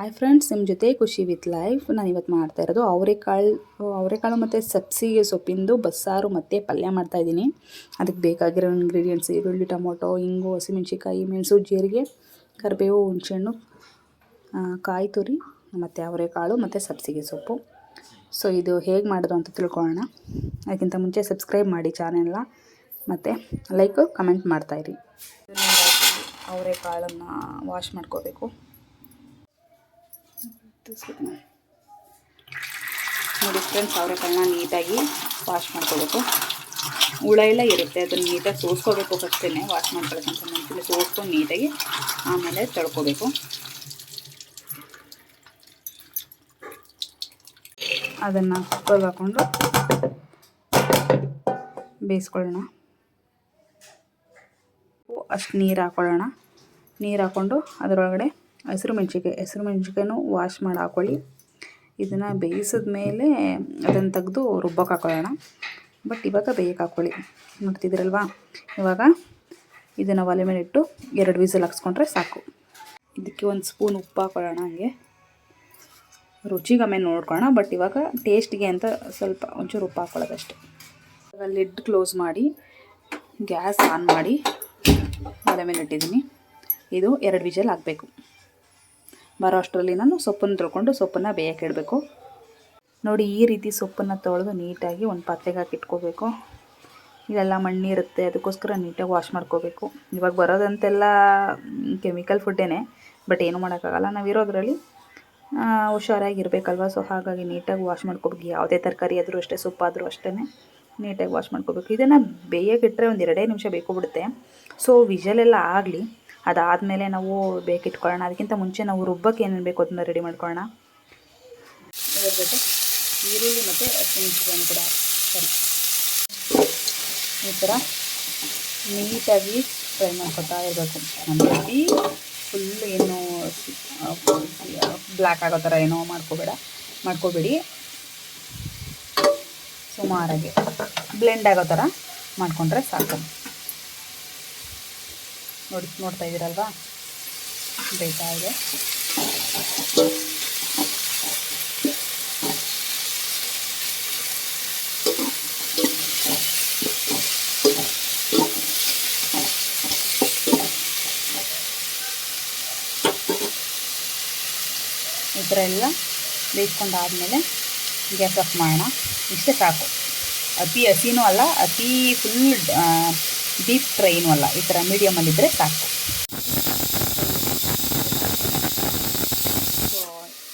Hi friends, ನಿಮ್ಮ ಜೊತೆ ಖುಷಿ ವಿತ್ ಲೈಫ್. ನಾನು ಇವತ್ತು ಮಾಡ್ತಾ ಇರೋದು ಅವರೆಕಾಳು ಮತ್ತು ಸಬ್ಸಿಗೆ ಸೊಪ್ಪಿಂದು ಬಸ್ಸಾರು ಮತ್ತು ಪಲ್ಯ ಮಾಡ್ತಾಯಿದ್ದೀನಿ. ಅದಕ್ಕೆ ಬೇಕಾಗಿರೋ ಇಂಗ್ರೀಡಿಯೆಂಟ್ಸ್ ಈರುಳ್ಳಿ, ಟೊಮೊಟೊ, ಇಂಗು, ಹಸಿಮೆಣ್ಸಿಕಾಯಿ, ಮೆಣಸು, ಜೀರಿಗೆ, ಕರಿಬೇವು, ಹುಣಸೆಹಣ್ಣು, ಕಾಯಿ ತುರಿ ಮತ್ತು ಅವರೆಕಾಳು ಮತ್ತು ಸಬ್ಸಿಗೆ ಸೊಪ್ಪು. ಸೊ ಇದು ಹೇಗೆ ಮಾಡೋದು ಅಂತ ತಿಳ್ಕೊಳ್ಳೋಣ. ಅದಕ್ಕಿಂತ ಮುಂಚೆ ಸಬ್ಸ್ಕ್ರೈಬ್ ಮಾಡಿ ಚಾನೆಲ್ನ, ಮತ್ತು ಲೈಕು ಕಮೆಂಟ್ ಮಾಡ್ತಾಯಿರಿ. ಅವರೆಕಾಳನ್ನು ವಾಶ್ ಮಾಡ್ಕೋಬೇಕು. ನೋಡಿ ಫ್ರೆಂಡ್ಸ್, ಅವರೆಕಾಳನ್ನ ನೀಟಾಗಿ ವಾಶ್ ಮಾಡ್ಕೋಬೇಕು. ಹುಳ ಎಲ್ಲ ಇರುತ್ತೆ, ಅದನ್ನು ನೀಟಾಗಿ ಸೋಸ್ಕೋಬೇಕು. ಫಸ್ಟೇ ವಾಶ್ ಮಾಡ್ಕೊಳ್ಳೋಕ್ಕಂತ ಮುಂಚೆ ಸೋಸ್ಕೊಂಡು ನೀಟಾಗಿ ಆಮೇಲೆ ತೊಳ್ಕೊಬೇಕು. ಅದನ್ನು ಕುಕ್ಕರ್ಗೆ ಹಾಕ್ಕೊಂಡು ಬೇಯಿಸ್ಕೊಳ್ಳೋಣ. ಅಷ್ಟು ನೀರು ಹಾಕ್ಕೊಳ್ಳೋಣ. ನೀರು ಹಾಕ್ಕೊಂಡು ಅದರೊಳಗಡೆ ಹಸಿರು ಮೆಣ್ಸಿಕಾಯಿನೂ ವಾಶ್ ಮಾಡಿ ಹಾಕ್ಕೊಳ್ಳಿ. ಇದನ್ನು ಬೇಯಿಸಿದ ಮೇಲೆ ಅದನ್ನು ತೆಗೆದು ರುಬ್ಬಕ್ಕೆ ಹಾಕ್ಕೊಳ್ಳೋಣ. ಬಟ್ ಇವಾಗ ಬೇಯಕ್ಕೆ ಹಾಕ್ಕೊಳ್ಳಿ. ನೋಡ್ತಿದ್ದೀರಲ್ವಾ, ಇವಾಗ ಇದನ್ನು ಒಲೆ ಮೇಲೆ ಇಟ್ಟು 2 ವಿಸಿಲ್ ಹಾಕ್ಸ್ಕೊಂಡ್ರೆ ಸಾಕು. ಇದಕ್ಕೆ 1 ಸ್ಪೂನ್ ಉಪ್ಪು ಹಾಕ್ಕೊಳ್ಳೋಣ. ಹಾಗೆ ರುಚಿಗೆ ಆಮೇಲೆ ನೋಡ್ಕೊಳ್ಳೋಣ. ಬಟ್ ಇವಾಗ ಟೇಸ್ಟ್ಗೆ ಅಂತ ಸ್ವಲ್ಪ ಒಂಚೂರು ಉಪ್ಪು ಹಾಕ್ಕೊಳ್ಳೋದಷ್ಟೆ. ಇವಾಗ ಲಿಡ್ ಕ್ಲೋಸ್ ಮಾಡಿ ಗ್ಯಾಸ್ ಆನ್ ಮಾಡಿ ಒಲೆ ಮೇಲೆ ಇಟ್ಟಿದ್ದೀನಿ. ಇದು 2 ವಿಸಿಲ್ ಆಗಬೇಕು. ಬರೋ ಅಷ್ಟರಲ್ಲಿ ನಾನು ಸೊಪ್ಪನ್ನು ತೊಳ್ಕೊಂಡು ಸೊಪ್ಪನ್ನು ಬೇಯಕ್ಕೆ ಇಡಬೇಕು. ನೋಡಿ, ಈ ರೀತಿ ಸೊಪ್ಪನ್ನು ತೊಳೆದು ನೀಟಾಗಿ ಒಂದು ಪಾತ್ರೆಗೆ ಹಾಕಿ ಇಟ್ಕೋಬೇಕು. ಇಲ್ಲೆಲ್ಲ ಮಣ್ಣಿರುತ್ತೆ, ಅದಕ್ಕೋಸ್ಕರ ನೀಟಾಗಿ ವಾಶ್ ಮಾಡ್ಕೋಬೇಕು. ಇವಾಗ ಬರೋದಂತೆಲ್ಲ ಕೆಮಿಕಲ್ ಫುಡ್ಡೇ, ಬಟ್ ಏನು ಮಾಡೋಕ್ಕಾಗಲ್ಲ. ನಾವಿರೋದ್ರಲ್ಲಿ ಹುಷಾರಾಗಿರ್ಬೇಕಲ್ವ. ಸೊ ಹಾಗಾಗಿ ನೀಟಾಗಿ ವಾಶ್ ಮಾಡ್ಕೋಬೇಕು. ಯಾವುದೇ ತರಕಾರಿ ಆದರೂ ಅಷ್ಟೇ, ಸೊಪ್ಪಾದರೂ ಅಷ್ಟೇ ನೀಟಾಗಿ ವಾಶ್ ಮಾಡ್ಕೋಬೇಕು. ಇದನ್ನು ಬೇಯಕ್ಕೆ ಇಟ್ಟರೆ ಒಂದು 2 ನಿಮಿಷ ಬೇಕು ಬಿಡುತ್ತೆ. ಸೊ ವಿಷಲೆಲ್ಲ ಆಗಲಿ, ಅದಾದಮೇಲೆ ನಾವು ಬೇಕಿಟ್ಕೊಳ್ಳೋಣ. ಅದಕ್ಕಿಂತ ಮುಂಚೆ ನಾವು ರುಬ್ಬಕ್ಕೆ ಏನೇನು ಬೇಕು ಅದನ್ನು ರೆಡಿ ಮಾಡ್ಕೊಳ್ಳೋಣ. ಇದರ ಜೊತೆ ಈರುಳ್ಳಿ ಮತ್ತು ಹಸಿಮೆಣಸಿನಕಾಯಿ ಕೂಡ ಈ ಥರ ನೀಟಾಗಿ ಫ್ರೈ ಮಾಡ್ಕೊತಾ ಇರಬೇಕು. ನಮ್ಮಲ್ಲಿ ಫುಲ್ಲು ಏನು ಬ್ಲ್ಯಾಕ್ ಆಗೋ ಥರ ಏನೋ ಮಾಡ್ಕೋಬೇಡಿ. ಸುಮಾರಾಗಿ ಬ್ಲೆಂಡ್ ಆಗೋ ಥರ ಮಾಡಿಕೊಂಡ್ರೆ ಸಾಕು. ನೋಡ್ತಾ ಇದ್ದೀರಲ್ವಾ, ಬೇಯ್ತಾ ಇದೆ. ಈ ಥರ ಎಲ್ಲ ಬೇಯಿಸ್ಕೊಂಡಾದಮೇಲೆ ಗ್ಯಾಸ್ ಆಫ್ ಮಾಡೋಣ. ಇಷ್ಟೇ ಸಾಕು. ಅತಿ ಹಸಿನೂ ಅಲ್ಲ, ಅತಿ ಫುಲ್ ಡೀಪ್ ಫ್ರೈನೂ ಅಲ್ಲ. ಈ ಥರ ಮೀಡಿಯಮಲ್ಲಿದ್ದರೆ ಸಾಕು. ಸೊ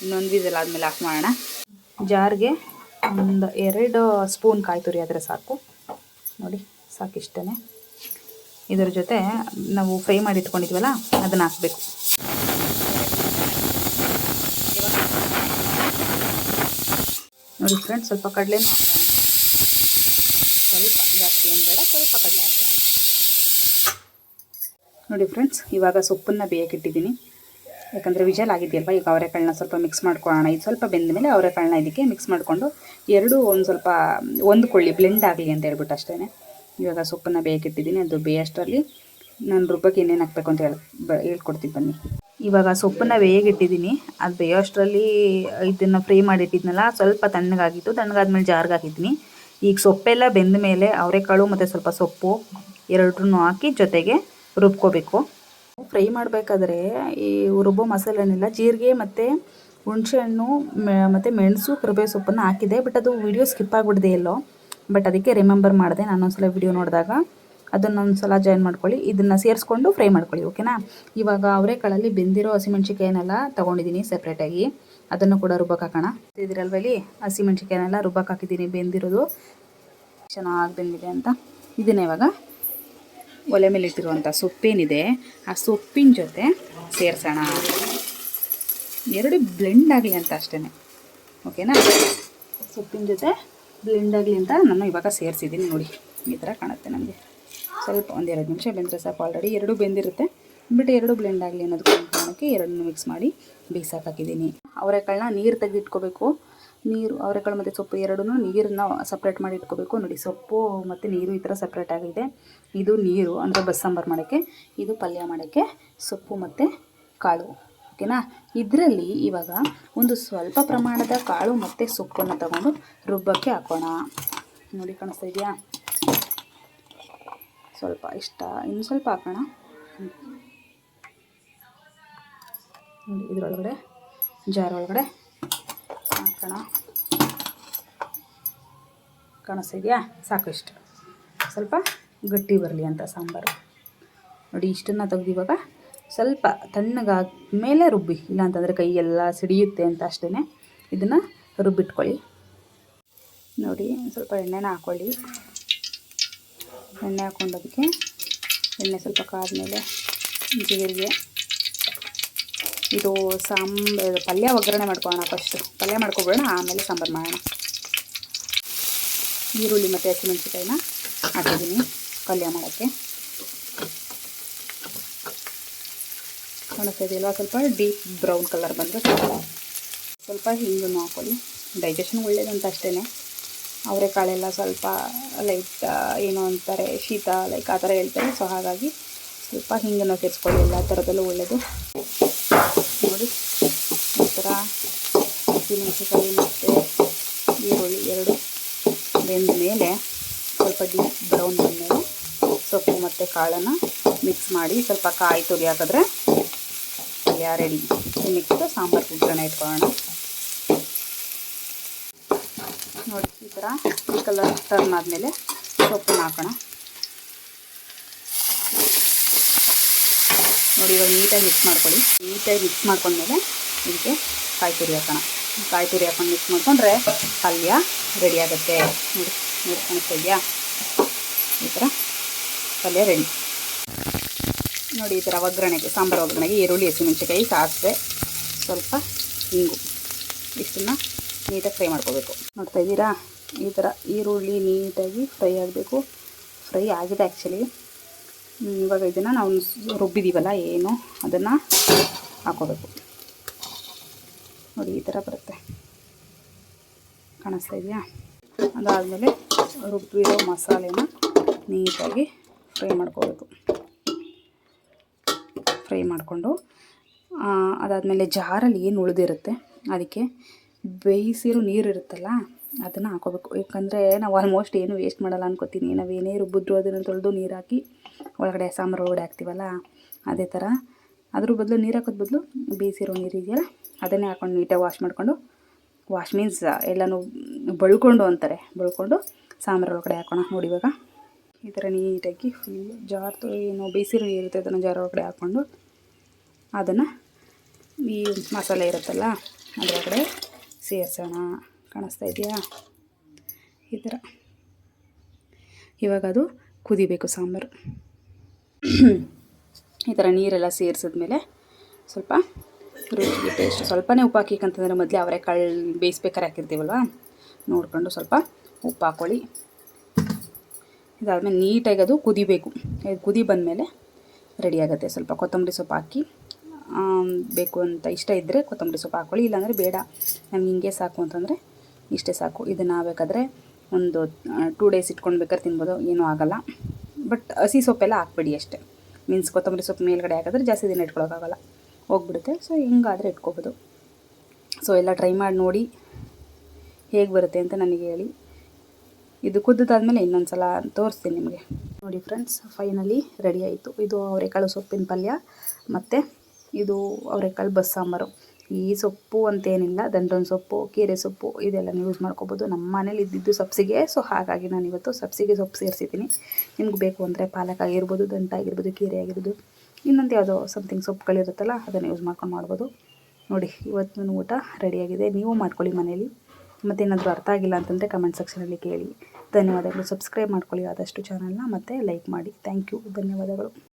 ಇನ್ನೊಂದು ವಿಸಿಲ್ ಆದಮೇಲೆ ಆಫ್ ಮಾಡೋಣ. ಜಾರ್ಗೆ ಒಂದು 2 ಸ್ಪೂನ್ ಕಾಯಿ ತುರಿ ಆದರೆ ಸಾಕು. ನೋಡಿ, ಸಾಕಿಷ್ಟೇ. ಇದರ ಜೊತೆ ನಾವು ಫ್ರೈ ಮಾಡಿ ಇಟ್ಕೊಂಡಿದ್ವಲ್ಲ ಅದನ್ನು ಹಾಕಬೇಕು. ನೋಡಿ ಫ್ರೆಂಡ್ಸ್, ಸ್ವಲ್ಪ ಕಡಲೆನೂ ಹಾಕೋಣ. ಸ್ವಲ್ಪ ಜಾಸ್ತಿ ಏನು ಬೇಡ, ಸ್ವಲ್ಪ ಕಡಲೆ ಹಾಕೋಣ. ನೋಡಿ ಫ್ರೆಂಡ್ಸ್, ಇವಾಗ ಸೊಪ್ಪನ್ನು ಬೇಯಕ್ಕಿಟ್ಟಿದ್ದೀನಿ. ಯಾಕಂದರೆ ವಿಜಲ್ ಆಗಿದೆಯಲ್ವ. ಈಗ ಅವರೆಕಾಳನ್ನ ಸ್ವಲ್ಪ ಮಿಕ್ಸ್ ಮಾಡ್ಕೊಳ್ಳೋಣ. ಇದು ಸ್ವಲ್ಪ ಬೆಂದ ಮೇಲೆ ಅವರೆಕಾಳನ್ನ ಇದಕ್ಕೆ ಮಿಕ್ಸ್ ಮಾಡಿಕೊಂಡು ಒಂದು ಸ್ವಲ್ಪ ಹೊಂದ್ಕೊಳ್ಳಿ, ಬ್ಲೆಂಡ್ ಆಗಲಿ ಅಂತ ಹೇಳ್ಬಿಟ್ಟು ಅಷ್ಟೇ. ಇವಾಗ ಸೊಪ್ಪನ್ನು ಬೇಯಕ್ಕಿಟ್ಟಿದ್ದೀನಿ. ಅದು ಬೇಯೋಷ್ಟರಲ್ಲಿ ನಾನು ರುಬ್ಬಕ್ಕೆ ಏನೇನು ಹಾಕಬೇಕು ಅಂತ ಹೇಳ್ಕೊಡ್ತೀನಿ ಬನ್ನಿ. ಇವಾಗ ಸೊಪ್ಪನ್ನು ಬೇಯಕ್ಕಿಟ್ಟಿದ್ದೀನಿ. ಅದು ಬೇಯೋಷ್ಟರಲ್ಲಿ ಇದನ್ನು ಫ್ರೈ ಮಾಡಿಟ್ಟಿದ್ನಲ್ಲ, ಸ್ವಲ್ಪ ತಣ್ಣಗಾಗಿತ್ತು. ತಣ್ಣಗಾದ್ಮೇಲೆ ಜಾರ್ಗೆ ಹಾಕಿದ್ದೀನಿ. ಈಗ ಸೊಪ್ಪೆಲ್ಲ ಬೆಂದ ಮೇಲೆ ಅವರೆಕಾಳು ಮತ್ತು ಸ್ವಲ್ಪ ಸೊಪ್ಪು ಎರಡನ್ನೂ ಹಾಕಿ ಜೊತೆಗೆ ರುಬ್ಕೋಬೇಕು. ಫ್ರೈ ಮಾಡಬೇಕಾದ್ರೆ ಈ ರುಬ್ಬೋ ಮಸಾಲೆನೆಲ್ಲ ಜೀರಿಗೆ ಮತ್ತು ಹುಣಸೆಹಣ್ಣು ಮತ್ತು ಮೆಣಸು, ಕರಿಬೇವು ಸೊಪ್ಪನ್ನು ಹಾಕಿದೆ. ಬಟ್ ಅದು ವಿಡಿಯೋ ಸ್ಕಿಪ್ ಆಗಿಬಿಟ್ಟಿದೆ ಎಲ್ಲೋ. ಬಟ್ ಅದಕ್ಕೆ ರಿಮೆಂಬರ್ ಮಾಡಿದೆ. ನಾನೊಂದ್ಸಲ ವಿಡಿಯೋ ನೋಡಿದಾಗ ಅದನ್ನೊಂದು ಸಲ ಜಾಯಿನ್ ಮಾಡ್ಕೊಳ್ಳಿ. ಇದನ್ನು ಸೇರಿಸ್ಕೊಂಡು ಫ್ರೈ ಮಾಡ್ಕೊಳ್ಳಿ, ಓಕೆನಾ. ಇವಾಗ ಅವರೆಕಾಳಲ್ಲಿ ಬೆಂದಿರೋ ಹಸಿಮೆಣ್ಸಿಕಾಯಿನೆಲ್ಲ ತೊಗೊಂಡಿದ್ದೀನಿ ಸಪ್ರೇಟಾಗಿ. ಅದನ್ನು ಕೂಡ ರುಬ್ಬಕ್ಕೆ ಹಾಕೋಣ. ಇದಿರಲ್ವ, ಇಲ್ಲಿ ಹಸಿಮೆಣ್ಸಿಕಾಯಿನೆಲ್ಲ ರುಬ್ಬಕ್ಕೆ ಹಾಕಿದ್ದೀನಿ, ಬೆಂದಿರೋದು ಚೆನ್ನಾಗಿ ಬೆಂದಿದೆ ಅಂತ. ಇದನ್ನ ಇವಾಗ ಒಲೆ ಮೇಲೆ ಇಟ್ಟಿರುವಂಥ ಸೊಪ್ಪೇನಿದೆ ಆ ಸೊಪ್ಪಿನ ಜೊತೆ ಸೇರಿಸೋಣ. 2 ಬ್ಲೆಂಡ್ ಆಗಲಿ ಅಂತ ಅಷ್ಟೇ, ಓಕೆನಾ. ಸೊಪ್ಪಿನ ಜೊತೆ ಬ್ಲೆಂಡ್ ಆಗಲಿ ಅಂತ ನಾನು ಇವಾಗ ಸೇರಿಸಿದ್ದೀನಿ. ನೋಡಿ, ಈ ಥರ ಕಾಣುತ್ತೆ ನಮಗೆ. ಸ್ವಲ್ಪ 1-2 ನಿಮಿಷ ಬೆಂದರೆ ಸಾಕು. ಆಲ್ರೆಡಿ 2 ಬೆಂದಿರುತ್ತೆ. ಬಟ್ 2 ಬ್ಲೆಂಡ್ ಆಗಲಿ ಅನ್ನೋದಕ್ಕೆ ಕಾರಣಕ್ಕೆ 2 ಮಿಕ್ಸ್ ಮಾಡಿ ಬೇಯಿಸಕ್ಕೆ ಹಾಕಿದ್ದೀನಿ. ಅವರೆಕಾಳನ್ನ ನೀರು ತೆಗೆದಿಟ್ಕೋಬೇಕು. ನೀರು, ಅವರೆಕಾಳು ಮತ್ತು ಸೊಪ್ಪು ಎರಡನ್ನೂ ನೀರನ್ನು ಸಪ್ರೇಟ್ ಮಾಡಿ ಇಟ್ಕೋಬೇಕು. ನೋಡಿ, ಸೊಪ್ಪು ಮತ್ತು ನೀರು ಈ ಥರ ಸಪ್ರೇಟ್ ಆಗಿದೆ. ಇದು ನೀರು ಅಂದರೆ ಬಸ್ಸಾಂಬಾರು ಮಾಡೋಕ್ಕೆ, ಇದು ಪಲ್ಯ ಮಾಡೋಕ್ಕೆ ಸೊಪ್ಪು ಮತ್ತು ಕಾಳು. ಓಕೆನಾ. ಇದರಲ್ಲಿ ಇವಾಗ ಒಂದು ಸ್ವಲ್ಪ ಪ್ರಮಾಣದ ಕಾಳು ಮತ್ತು ಸೊಪ್ಪನ್ನು ತಗೊಂಡು ರುಬ್ಬಕ್ಕೆ ಹಾಕೋಣ. ನೋಡಿ ಕಾಣಿಸ್ತಾ ಇದೆಯಾ, ಸ್ವಲ್ಪ ಇಷ್ಟ, ಇನ್ನು ಸ್ವಲ್ಪ ಹಾಕೋಣ. ನೋಡಿ ಇದರೊಳಗಡೆ ಜಾರ್ ಒಳಗಡೆ ಹಾಕೋಣ. ಕಾಣಿಸ್ತಾ ಇದೆಯಾ, ಸಾಕು ಇಷ್ಟು, ಸ್ವಲ್ಪ ಗಟ್ಟಿ ಬರಲಿ ಅಂತ ಸಾಂಬಾರು. ನೋಡಿ ಇಷ್ಟನ್ನು ತೆಗ್ದಿವಾಗ ಸ್ವಲ್ಪ ತಣ್ಣಗಾದ್ಮೇಲೆ ರುಬ್ಬಿ, ಇಲ್ಲಾಂತಂದರೆ ಕೈಯೆಲ್ಲ ಸಿಡಿಯುತ್ತೆ ಅಂತ ಅಷ್ಟೇ ಇದನ್ನು ರುಬ್ಬಿಟ್ಕೊಳ್ಳಿ. ನೋಡಿ ಸ್ವಲ್ಪ ಎಣ್ಣೆನ ಹಾಕ್ಕೊಳ್ಳಿ. ಎಣ್ಣೆ ಹಾಕ್ಕೊಂಡೋದಕ್ಕೆ ಎಣ್ಣೆ ಸ್ವಲ್ಪ ಕಾದ್ಮೇಲೆ ಜೀರಿಗೆ, ಇದು ಪಲ್ಯ ಒಗ್ಗರಣೆ ಮಾಡ್ಕೊಳ್ಳೋಣ. ಫಸ್ಟು ಪಲ್ಯ ಮಾಡ್ಕೊಬೇಡ, ಆಮೇಲೆ ಸಾಂಬಾರು ಮಾಡೋಣ. ಈರುಳ್ಳಿ ಮತ್ತು ಹಸಿಮೆಣಸಿಕಾಯಿನ ಹಾಕಿದ್ದೀನಿ ಪಲ್ಯ ಮಾಡೋಕ್ಕೆ. ಕಾಣಿಸ್ತಾ ಇದೆಯಲ್ವ, ಸ್ವಲ್ಪ ಡೀಪ್ ಬ್ರೌನ್ ಕಲರ್ ಬಂದರೆ ಸ್ವಲ್ಪ ಹಿಂಗನ್ನು ಹಾಕ್ಕೊಳ್ಳಿ. ಡೈಜೆಷನ್ ಒಳ್ಳೇದಂತ ಅಷ್ಟೇ. ಅವರೆಕಾಳೆಲ್ಲ ಸ್ವಲ್ಪ ಲೈಟ್ ಏನು ಅಂತಾರೆ, ಶೀತ ಲೈಕ್ ಆ ಥರ ಹೇಳ್ತಾರೆ. ಸೊ ಹಾಗಾಗಿ ಸ್ವಲ್ಪ ಹಿಂಗನ್ನು ಸೇರಿಸ್ಕೊಳ್ಳಿ, ಎಲ್ಲ ಥರದಲ್ಲೂ ಒಳ್ಳೆಯದು. ನೋಡಿ ಈ ಥರ ಹಸಿಮೆಣಸಿಕಾಯಿ ಮತ್ತು ಈರುಳ್ಳಿ ಎರಡು ಬೆಂದ ಮೇಲೆ ಸ್ವಲ್ಪ ಡೀಪ್ ಬ್ರೌನ್ ಬಂದಮೇಲೆ ಸೊಪ್ಪು ಮತ್ತು ಕಾಳನ್ನು ಮಿಕ್ಸ್ ಮಾಡಿ ಸ್ವಲ್ಪ ಕಾಯಿ ತುರಿ ಹಾಕಿದ್ರೆ ಪಲ್ಯ ರೆಡಿ. ನೆಕ್ಸ್ಟ್ ಸಾಂಬಾರು ಒಗ್ಗರಣೆ ಇಟ್ಕೊಳ್ಳೋಣ. ನೋಡಿ ಈ ಥರ ಈ ಕಲರ್ ಟರ್ನ್ ಆದಮೇಲೆ ಸೊಪ್ಪನ್ನು ಹಾಕೋಣ. ನೋಡಿ ಇವಾಗ ನೀಟಾಗಿ ಮಿಕ್ಸ್ ಮಾಡ್ಕೊಳ್ಳಿ. ನೀಟಾಗಿ ಮಿಕ್ಸ್ ಮಾಡ್ಕೊಂಡ್ಮೇಲೆ ಇದಕ್ಕೆ ಕಾಯಿ ತುರಿ ಹಾಕೋಣ. ಕಾಯಿ ತುರಿ ಹಾಕೊಂಡು ಮಿಕ್ಸ್ ಮಾಡಿಕೊಂಡ್ರೆ ಪಲ್ಯ ರೆಡಿ ಆಗುತ್ತೆ. ನೋಡಿ ನೋಡಿ ಕಾಣಿಸ್ತಾ ಇದೆಯಾ, ಈ ಥರ ಪಲ್ಯ ರೆಡಿ. ನೋಡಿ ಈ ಥರ ಒಗ್ಗರಣೆಗೆ, ಸಾಂಬಾರು ಒಗ್ಗರಣೆಗೆ ಈರುಳ್ಳಿ, ಹಸಿಮೆಣಸಿಕಾಯಿ, ಸಾಸಿವೆ, ಸ್ವಲ್ಪ ಹಿಂಗು, ಇಷ್ಟನ್ನು ನೀಟಾಗಿ ಫ್ರೈ ಮಾಡ್ಕೋಬೇಕು. ನೋಡ್ತಾ ಇದ್ದೀರಾ, ಈ ಥರ ಈರುಳ್ಳಿ ನೀಟಾಗಿ ಫ್ರೈ ಆಗಬೇಕು. ಫ್ರೈ ಆಗಿದೆ ಆ್ಯಕ್ಚುಲಿ. ಇವಾಗ ಇದನ್ನು ನಾವು ರುಬ್ಬಿದ್ದೀವಲ್ಲ ಏನು, ಅದನ್ನು ಹಾಕೋಬೇಕು. ನೋಡಿ ಈ ಥರ ಬರುತ್ತೆ, ಕಾಣಿಸ್ತಾ ಇದೆಯಾ. ಅದಾದಮೇಲೆ ರುಬ್ಬಿರೋ ಮಸಾಲೆನ ನೀಟಾಗಿ ಫ್ರೈ ಮಾಡ್ಕೋಬೇಕು. ಫ್ರೈ ಮಾಡಿಕೊಂಡು ಅದಾದಮೇಲೆ ಜಾರಲ್ಲಿ ಏನು ಉಳಿದಿರುತ್ತೆ ಅದಕ್ಕೆ ಬೇಯಿಸಿರೋ ನೀರು ಇರುತ್ತಲ್ಲ ಅದನ್ನು ಹಾಕೋಬೇಕು. ಯಾಕಂದರೆ ನಾವು ಆಲ್ಮೋಸ್ಟ್ ಏನು ವೇಸ್ಟ್ ಮಾಡಲ್ಲ ಅನ್ಕೋತೀನಿ. ನಾವು ಏನೇ ರುಬ್ಬಿದ್ರು ಅದನ್ನು ತೊಳೆದು ನೀರು ಹಾಕಿ ಒಳಗಡೆ ಸಾಂಬಾರು ಒಳಗಡೆ ಹಾಕ್ತೀವಲ್ಲ, ಅದೇ ಥರ ಅದ್ರ ಬದಲು ನೀರು ಹಾಕೋದು ಬದಲು ಬೇಯಿಸಿರೋ ನೀರು ಇದೆಯಲ್ಲ ಅದನ್ನೇ ಹಾಕೊಂಡು ನೀಟಾಗಿ ವಾಶ್ ಮಾಡಿಕೊಂಡು, ವಾಶ್ ಮೀನ್ಸ್ ಎಲ್ಲನೂ ಬಳ್ಕೊಂಡು ಅಂತಾರೆ, ಬಳ್ಕೊಂಡು ಸಾಂಬಾರು ಒಳಗಡೆ ಹಾಕೋಣ. ನೋಡಿ ಇವಾಗ ಈ ಥರ ನೀಟಾಗಿ ಫುಲ್ ಜಾರ್ ಏನು ಬೇಯಿಸಿರೋ ನೀರು ಇರುತ್ತೆ ಅದನ್ನು ಜಾರ್ ಒಳಗಡೆ ಹಾಕ್ಕೊಂಡು ಅದನ್ನು ಈ ಮಸಾಲೆ ಇರುತ್ತಲ್ಲ ಅದರೊಳಗಡೆ ಸೇರಿಸೋಣ. ಕಾಣಿಸ್ತಾ ಇದೆಯಾ, ಈ ಥರ. ಇವಾಗ ಅದು ಕುದಿಬೇಕು ಸಾಂಬಾರು. ಈ ಥರ ನೀರೆಲ್ಲ ಸೇರಿಸಿದ್ಮೇಲೆ ಸ್ವಲ್ಪ ರುಚಿಗೆ ಟೇಸ್ಟ್ ಸ್ವಲ್ಪನೇ ಉಪ್ಪು ಹಾಕಿಕಂತಂದರೆ ಮೊದಲೇ ಅವರೆಕಾಳು ಬೇಯಿಸ್ಬೇಕಾರೆ ಹಾಕಿರ್ತೀವಲ್ವ, ನೋಡಿಕೊಂಡು ಸ್ವಲ್ಪ ಉಪ್ಪು ಹಾಕ್ಕೊಳ್ಳಿ. ಇದಾದಮೇಲೆ ನೀಟಾಗಿ ಅದು ಕುದಿಬೇಕು. ಕುದಿ ಬಂದಮೇಲೆ ರೆಡಿ ಆಗುತ್ತೆ. ಸ್ವಲ್ಪ ಕೊತ್ತಂಬರಿ ಸೊಪ್ಪು ಹಾಕಿ, ಬೇಕು ಅಂತ ಇಷ್ಟ ಇದ್ದರೆ ಕೊತ್ತಂಬರಿ ಸೊಪ್ಪು ಹಾಕ್ಕೊಳ್ಳಿ, ಇಲ್ಲಾಂದರೆ ಬೇಡ ನಮ್ಗೆ ಹಿಂಗೆ ಸಾಕು ಅಂತಂದರೆ ಇಷ್ಟೇ ಸಾಕು. ಇದನ್ನು ಬೇಕಾದರೆ ಒಂದು 2 ಡೇಸ್ ಇಟ್ಕೊಂಡು ಬೇಕಾದ್ರೆ ತಿನ್ಬೋದು, ಏನೂ ಆಗೋಲ್ಲ. ಬಟ್ ಹಸಿ ಸೊಪ್ಪೆಲ್ಲ ಹಾಕ್ಬೇಡಿ ಅಷ್ಟೇ. ಮೀನ್ಸ್ ಕೊತ್ತಂಬರಿ ಸೊಪ್ಪು ಮೇಲ್ಗಡೆ ಹಾಕಿದ್ರೆ ಜಾಸ್ತಿ ದಿನ ಇಟ್ಕೊಳ್ಳೋಕ್ಕಾಗಲ್ಲ, ಹೋಗ್ಬಿಡುತ್ತೆ. ಸೊ ಹಿಂಗಾದರೆ ಇಟ್ಕೋಬೋದು. ಸೊ ಎಲ್ಲ ಟ್ರೈ ಮಾಡಿ ನೋಡಿ ಹೇಗೆ ಬರುತ್ತೆ ಅಂತ ನನಗೆ ಹೇಳಿ. ಇದು ಕುದ್ದಾದ್ಮೇಲೆ ಇನ್ನೊಂದು ಸಲ ತೋರಿಸ್ತೀನಿ ನಿಮಗೆ. ನೋಡಿ ಫ್ರೆಂಡ್ಸ್, ಫೈನಲಿ ರೆಡಿ ಆಯಿತು. ಇದು ಅವರೆಕಾಳು ಸೊಪ್ಪಿನ ಪಲ್ಯ ಮತ್ತು ಇದು ಅವರೆಕಾಳು ಬಸ್ಸಾಂಬಾರು. ಈ ಸೊಪ್ಪು ಅಂತೇನಿಲ್ಲ, ದಂಟನ ಸೊಪ್ಪು, ಕೀರೆ ಸೊಪ್ಪು ಇದೆಲ್ಲ ಯೂಸ್ ಮಾಡ್ಕೋಬೋದು. ನಮ್ಮ ಮನೇಲಿ ಇದ್ದಿದ್ದು ಸಬ್ಸಿಗೆ, ಸೊ ಹಾಗಾಗಿ ನಾನು ಇವತ್ತು ಸಬ್ಸಿಗೆ ಸೊಪ್ಪು ಸೇರಿಸಿದ್ದೀನಿ. ನಿಮ್ಗೆ ಬೇಕು ಅಂದರೆ ಪಾಲಕ್ ಆಗಿರ್ಬೋದು, ದಂಟ ಆಗಿರ್ಬೋದು, ಕೀರೆ ಆಗಿರ್ಬೋದು, ಇನ್ನೊಂದು ಯಾವುದೋ ಸಮಥಿಂಗ್ ಸೊಪ್ಪುಗಳಿರುತ್ತಲ್ಲ ಅದನ್ನು ಯೂಸ್ ಮಾಡ್ಕೊಂಡು ಮಾಡ್ಬೋದು. ನೋಡಿ ಇವತ್ತಿನ ಊಟ ರೆಡಿಯಾಗಿದೆ. ನೀವು ಮಾಡ್ಕೊಳ್ಳಿ ಮನೇಲಿ. ಮತ್ತು ಏನಾದರೂ ಅರ್ಥ ಆಗಿಲ್ಲ ಅಂತಂದರೆ ಕಮೆಂಟ್ ಸೆಕ್ಷನಲ್ಲಿ ಕೇಳಿ. ಧನ್ಯವಾದಗಳು. ಸಬ್ಸ್ಕ್ರೈಬ್ ಮಾಡ್ಕೊಳ್ಳಿ ಆದಷ್ಟು ಚಾನಲ್ನ, ಮತ್ತು ಲೈಕ್ ಮಾಡಿ. ಥ್ಯಾಂಕ್ ಯು, ಧನ್ಯವಾದಗಳು.